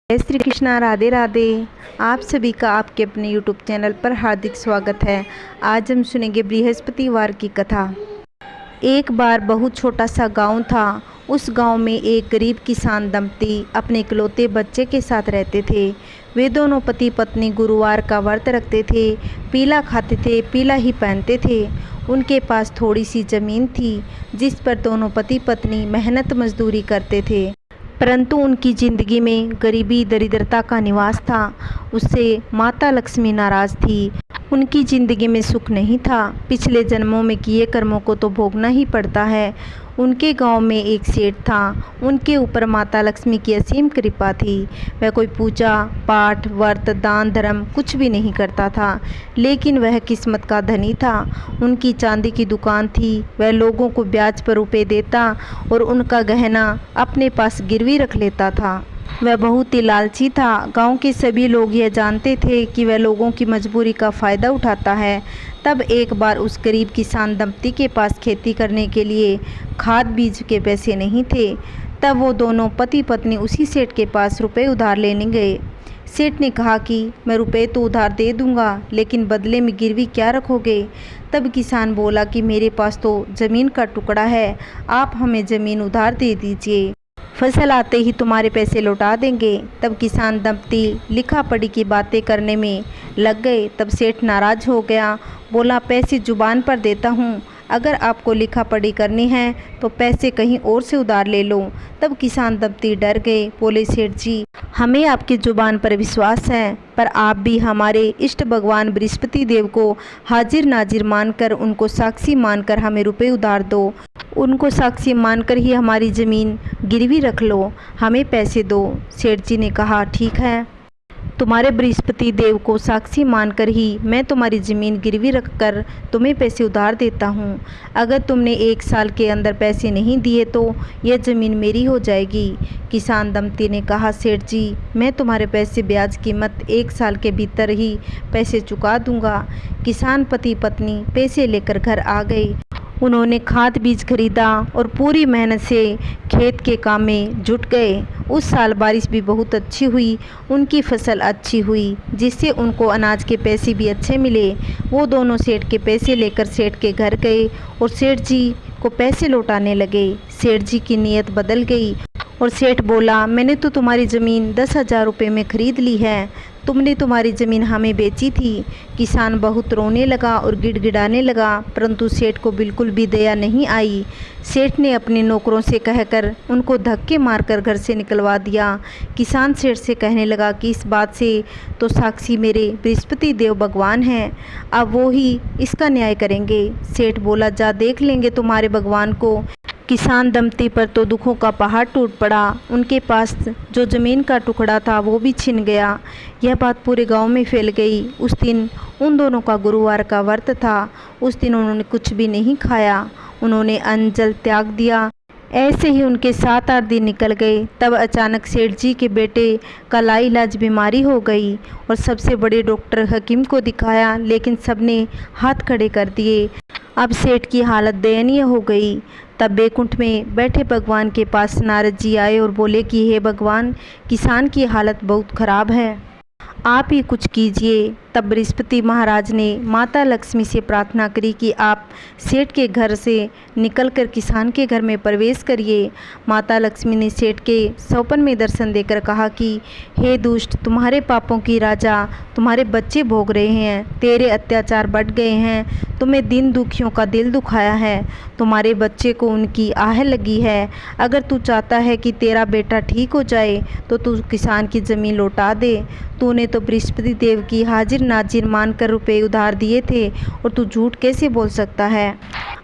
जय श्री कृष्णा, राधे राधे। आप सभी का आपके अपने YouTube चैनल पर हार्दिक स्वागत है। आज हम सुनेंगे बृहस्पतिवार की कथा। एक बार बहुत छोटा सा गांव था। उस गांव में एक गरीब किसान दंपति अपने इकलौते बच्चे के साथ रहते थे। वे दोनों पति पत्नी गुरुवार का व्रत रखते थे, पीला खाते थे, पीला ही पहनते थे। उनके पास थोड़ी सी ज़मीन थी जिस पर दोनों पति पत्नी मेहनत मजदूरी करते थे, परंतु उनकी ज़िंदगी में गरीबी दरिद्रता का निवास था। उससे माता लक्ष्मी नाराज़ थी। उनकी ज़िंदगी में सुख नहीं था। पिछले जन्मों में किए कर्मों को तो भोगना ही पड़ता है। उनके गांव में एक सेठ था। उनके ऊपर माता लक्ष्मी की असीम कृपा थी। वह कोई पूजा पाठ व्रत दान धर्म कुछ भी नहीं करता था, लेकिन वह किस्मत का धनी था। उनकी चांदी की दुकान थी। वह लोगों को ब्याज पर रुपए देता और उनका गहना अपने पास गिरवी रख लेता था। वह बहुत ही लालची था। गांव के सभी लोग यह जानते थे कि वह लोगों की मजबूरी का फ़ायदा उठाता है। तब एक बार उस गरीब किसान दंपति के पास खेती करने के लिए खाद बीज के पैसे नहीं थे। तब वो दोनों पति पत्नी उसी सेठ के पास रुपए उधार लेने गए। सेठ ने कहा कि मैं रुपए तो उधार दे दूंगा, लेकिन बदले में गिरवी क्या रखोगे? तब किसान बोला कि मेरे पास तो ज़मीन का टुकड़ा है, आप हमें ज़मीन उधार दे दीजिए, फसल आते ही तुम्हारे पैसे लौटा देंगे। तब किसान दंपति लिखा पढ़ी की बातें करने में लग गए। तब सेठ नाराज हो गया, बोला पैसे जुबान पर देता हूँ, अगर आपको लिखा पढ़ी करनी है तो पैसे कहीं और से उधार ले लो। तब किसान दंपति डर गए, बोले सेठ जी, हमें आपकी जुबान पर विश्वास है, पर आप भी हमारे इष्ट भगवान बृहस्पति देव को हाजिर नाजिर मानकर उनको साक्षी मानकर हमें रुपए उधार दो। उनको साक्षी मानकर ही हमारी ज़मीन गिरवी रख लो, हमें पैसे दो। सेठ जी ने कहा ठीक है, तुम्हारे बृहस्पति देव को साक्षी मानकर ही मैं तुम्हारी ज़मीन गिरवी रखकर तुम्हें पैसे उधार देता हूँ। अगर तुमने 1 साल के अंदर पैसे नहीं दिए तो यह ज़मीन मेरी हो जाएगी। किसान दंपति ने कहा सेठ जी, मैं तुम्हारे पैसे ब्याज कीमत 1 साल के भीतर ही पैसे चुका दूंगा। किसान पति पत्नी पैसे लेकर घर आ गए। उन्होंने खाद बीज खरीदा और पूरी मेहनत से खेत के काम में जुट गए। उस साल बारिश भी बहुत अच्छी हुई, उनकी फसल अच्छी हुई, जिससे उनको अनाज के पैसे भी अच्छे मिले। वो दोनों सेठ के पैसे लेकर सेठ के घर गए और सेठ जी को पैसे लौटाने लगे। सेठ जी की नीयत बदल गई और सेठ बोला, मैंने तो तुम्हारी ज़मीन 10,000 रुपये में ख़रीद ली है, तुमने तुम्हारी ज़मीन हमें बेची थी। किसान बहुत रोने लगा और गिड़गिड़ाने लगा, परंतु सेठ को बिल्कुल भी दया नहीं आई। सेठ ने अपने नौकरों से कहकर उनको धक्के मारकर घर से निकलवा दिया। किसान सेठ से कहने लगा कि इस बात से तो साक्षी मेरे बृहस्पति देव भगवान हैं, अब वो ही इसका न्याय करेंगे। सेठ बोला, जा देख लेंगे तुम्हारे भगवान को। किसान दंपति पर तो दुखों का पहाड़ टूट पड़ा। उनके पास जो ज़मीन का टुकड़ा था वो भी छिन गया। यह बात पूरे गांव में फैल गई। उस दिन उन दोनों का गुरुवार का व्रत था। उस दिन उन्होंने कुछ भी नहीं खाया, उन्होंने अन्न जल त्याग दिया। ऐसे ही उनके 7-8 दिन निकल गए। तब अचानक सेठ जी के बेटे का लाइलाज बीमारी हो गई और सबसे बड़े डॉक्टर हकीम को दिखाया, लेकिन सबने हाथ खड़े कर दिए। अब सेठ की हालत दयनीय हो गई। तब बैकुंठ में बैठे भगवान के पास नारद जी आए और बोले कि हे भगवान, किसान की हालत बहुत खराब है, आप ही कुछ कीजिए। तब बृहस्पति महाराज ने माता लक्ष्मी से प्रार्थना करी कि आप सेठ के घर से निकलकर किसान के घर में प्रवेश करिए। माता लक्ष्मी ने सेठ के सौपन में दर्शन देकर कहा कि हे दुष्ट, तुम्हारे पापों की राजा तुम्हारे बच्चे भोग रहे हैं, तेरे अत्याचार बढ़ गए हैं, तुम्हें दिन दुखियों का दिल दुखाया है, तुम्हारे बच्चे को उनकी आह लगी है। अगर तू चाहता है कि तेरा बेटा ठीक हो जाए तो तू किसान की ज़मीन लौटा दे। तूने तो बृहस्पति देव की हाजिर नाजिर मानकर रुपए उधार दिए थे और तू झूठ कैसे बोल सकता है?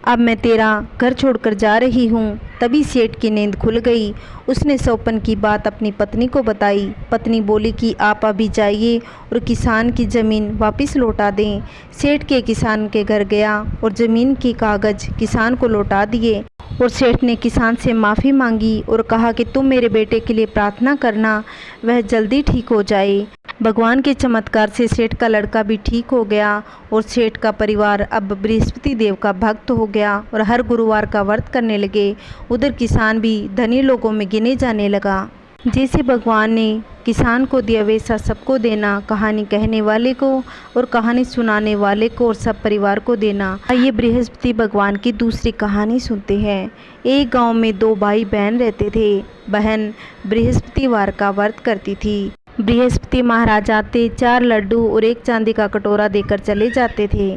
अब मैं तेरा घर छोड़कर जा रही हूँ। तभी सेठ की नींद खुल गई। उसने सौपन की बात अपनी पत्नी को बताई। पत्नी बोली कि आप अभी जाइए और किसान की ज़मीन वापस लौटा दें। सेठ के किसान के घर गया और ज़मीन के कागज़ किसान को लौटा दिए और सेठ ने किसान से माफ़ी मांगी और कहा कि तुम मेरे बेटे के लिए प्रार्थना करना, वह जल्दी ठीक हो जाए। भगवान के चमत्कार से सेठ का लड़का भी ठीक हो गया और सेठ का परिवार अब बृहस्पति देव का भक्त हो गया और हर गुरुवार का व्रत करने लगे। उधर किसान भी धनी लोगों में गिने जाने लगा। जैसे भगवान ने किसान को दिया वैसा सबको देना, कहानी कहने वाले को और कहानी सुनाने वाले को और सब परिवार को देना। आइए बृहस्पति भगवान की दूसरी कहानी सुनते हैं। एक गांव में 2 भाई बहन रहते थे। बहन बृहस्पतिवार का व्रत करती थी। बृहस्पति महाराज आते 4 लड्डू और 1 चांदी का कटोरा देकर चले जाते थे।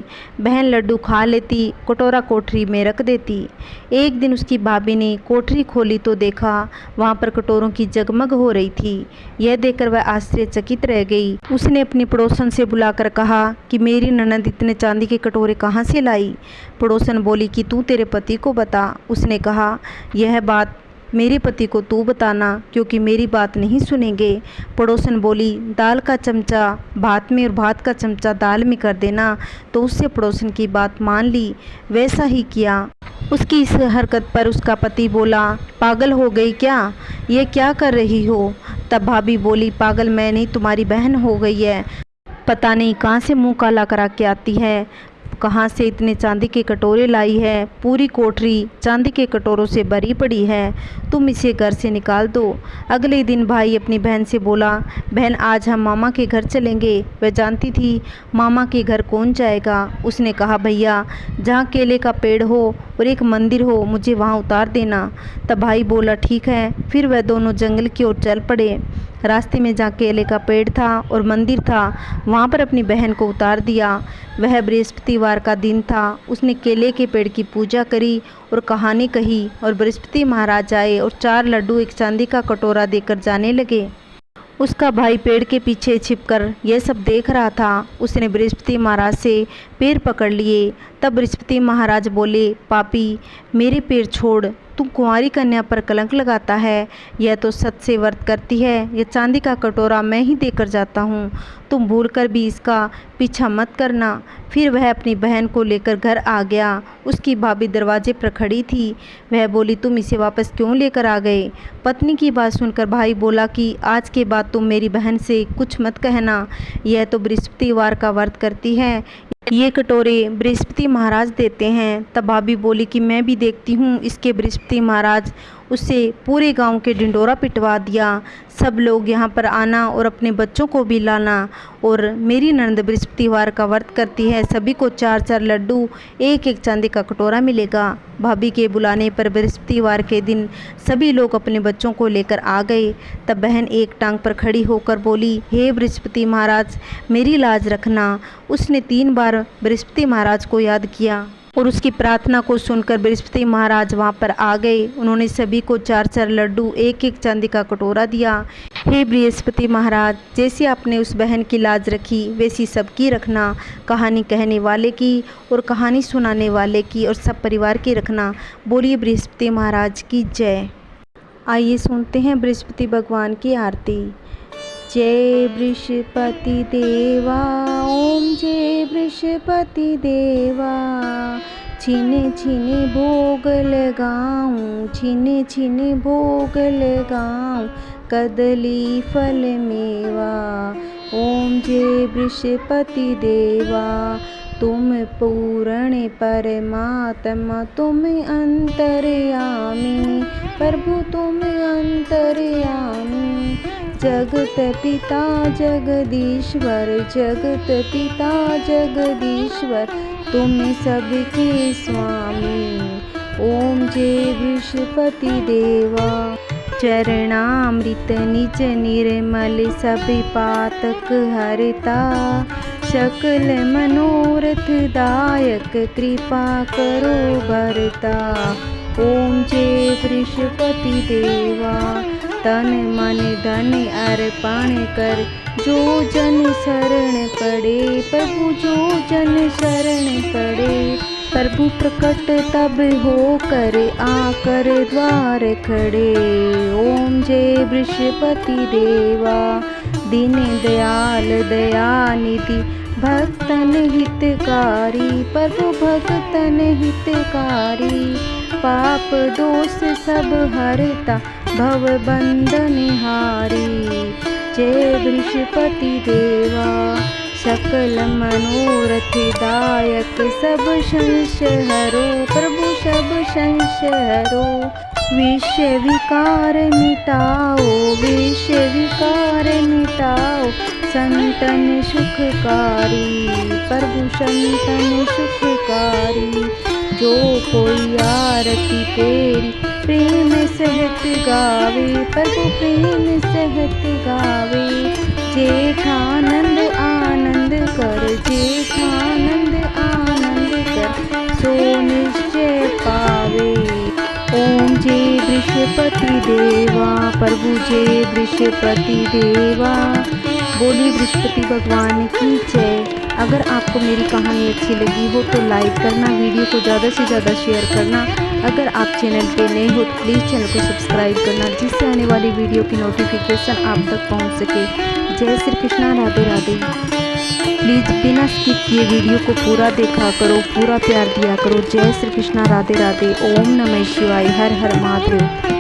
बहन लड्डू खा लेती, कटोरा कोठरी में रख देती। एक दिन उसकी भाभी ने कोठरी खोली तो देखा वहाँ पर कटोरों की जगमग हो रही थी। यह देखकर वह आश्चर्यचकित रह गई। उसने अपनी पड़ोसन से बुलाकर कहा कि मेरी ननद इतने चांदी के कटोरे कहाँ से लाई। पड़ोसन बोली कि तू तेरे पति को बता। उसने कहा यह बात मेरे पति को तू बताना, क्योंकि मेरी बात नहीं सुनेंगे। पड़ोसन बोली दाल का चमचा भात में और भात का चमचा दाल में कर देना। तो उससे पड़ोसन की बात मान ली, वैसा ही किया। उसकी इस हरकत पर उसका पति बोला पागल हो गई क्या, ये क्या कर रही हो। तब भाभी बोली पागल मैं नहीं, तुम्हारी बहन हो गई है। पता नहीं कहाँ से मुँह काला करा के आती है, कहाँ से इतने चांदी के कटोरे लाई है। पूरी कोठरी चांदी के कटोरों से भरी पड़ी है, तुम इसे घर से निकाल दो। अगले दिन भाई अपनी बहन से बोला बहन आज हम मामा के घर चलेंगे। वह जानती थी मामा के घर कौन जाएगा। उसने कहा भैया जहाँ केले का पेड़ हो और एक मंदिर हो मुझे वहाँ उतार देना। तब भाई बोला ठीक है। फिर वह दोनों जंगल की ओर चल पड़े। रास्ते में जहाँ केले का पेड़ था और मंदिर था वहाँ पर अपनी बहन को उतार दिया। वह बृहस्पतिवार का दिन था। उसने केले के पेड़ की पूजा करी और कहानी कही और बृहस्पति महाराज आए और 4 लड्डू 1 चांदी का कटोरा देकर जाने लगे। उसका भाई पेड़ के पीछे छिपकर यह सब देख रहा था। उसने बृहस्पति महाराज से पैर पकड़ लिए। तब बृहस्पति महाराज बोले पापी मेरे पैर छोड़, तू कुंवारी कन्या पर कलंक लगाता है। यह तो सच से व्रत करती है। यह चांदी का कटोरा मैं ही देकर जाता हूँ, तुम भूलकर भी इसका पीछा मत करना। फिर वह अपनी बहन को लेकर घर आ गया। उसकी भाभी दरवाजे पर खड़ी थी। वह बोली तुम इसे वापस क्यों लेकर आ गए। पत्नी की बात सुनकर भाई बोला कि आज के बाद तुम मेरी बहन से कुछ मत कहना, यह तो बृहस्पतिवार का व्रत करती है। ये कटोरे बृहस्पति महाराज देते हैं। तब भाभी बोली कि मैं भी देखती हूँ। इसके बृहस्पति महाराज उससे पूरे गांव के ढिंडोरा पिटवा दिया। सब लोग यहाँ पर आना और अपने बच्चों को भी लाना। और मेरी ननद बृहस्पतिवार का व्रत करती है, सभी को 4-4 लड्डू 1-1 चांदी का कटोरा मिलेगा। भाभी के बुलाने पर बृहस्पतिवार के दिन सभी लोग अपने बच्चों को लेकर आ गए। तब बहन एक टांग पर खड़ी होकर बोली हे बृहस्पति महाराज मेरी लाज रखना। उसने 3 बार बृहस्पति महाराज को याद किया और उसकी प्रार्थना को सुनकर बृहस्पति महाराज वहाँ पर आ गए। उन्होंने सभी को 4-4 लड्डू 1-1 चांदी का कटोरा दिया। हे बृहस्पति महाराज जैसे आपने उस बहन की लाज रखी वैसी सबकी रखना, कहानी कहने वाले की और कहानी सुनाने वाले की और सब परिवार की रखना। बोलिए बृहस्पति महाराज की जय। आइए सुनते हैं बृहस्पति भगवान की आरती। जय बृहस्पति देवा ओम जय बृहस्पति देवा। छिने छिने भोग लगाऊं, छिने छिने भोग लगाऊं, कदली फल मेवा। ओम जय बृहस्पति देवा। तुम पूर्ण परमात्मा, तुम अंतर्यामी प्रभु, तुम अंतर्यामी। जगत पिता जगदीश्वर, जगत पिता जगदीश्वर, तुम सबके स्वामी। ओम जय बृहस्पति देवा। चरणामृत निज निर्मल सभी पातक हरता, सकल मनोरथ दायक कृपा करो भरता। ओम जय बृहस्पति देवा। तन मन धन अर्पण कर जो जन शरण पड़े प्रभु, जो जन शरण पड़े प्रभु प्रकट तब हो कर आकर द्वार खड़े। ओम जय बृहस्पति देवा। दीन दयाल दयानिधि भक्तन हितकारी प्रभु, भक्तन हितकारी। पाप दोष सब हरता भव बंधन हारी। जय बृहस्पति देवा। सकल मनोरथ दायक सब संशय हरो प्रभु, सब संशय हरो। विषय विकार मिटाओ, विषय विकार मिटाओ, संतन सुखकारी, प्रभु संतन सुखकारी। जो कोई आरती तेरी प्रेम सहित गावे, प्रभु प्रेम सहित गावे। जेठानंद आनंद कर, जेठानंद आनंद कर, सो निश्चय पावे। ओम जय वृषपति देवा, प्रभु जय वृषपति देवा। बोली वृषपति भगवान की जय। अगर आपको मेरी कहानी अच्छी लगी हो तो लाइक करना, वीडियो को ज़्यादा से ज़्यादा शेयर करना। अगर आप चैनल पे नए हो तो प्लीज़ चैनल को सब्सक्राइब करना, जिससे आने वाली वीडियो की नोटिफिकेशन आप तक पहुंच सके। जय श्री कृष्णा, राधे राधे। प्लीज़ बिना स्किप किए वीडियो को पूरा देखा करो, पूरा प्यार दिया करो। जय श्री कृष्णा, राधे राधे। ओम नमः शिवाय, हर हर महादेव।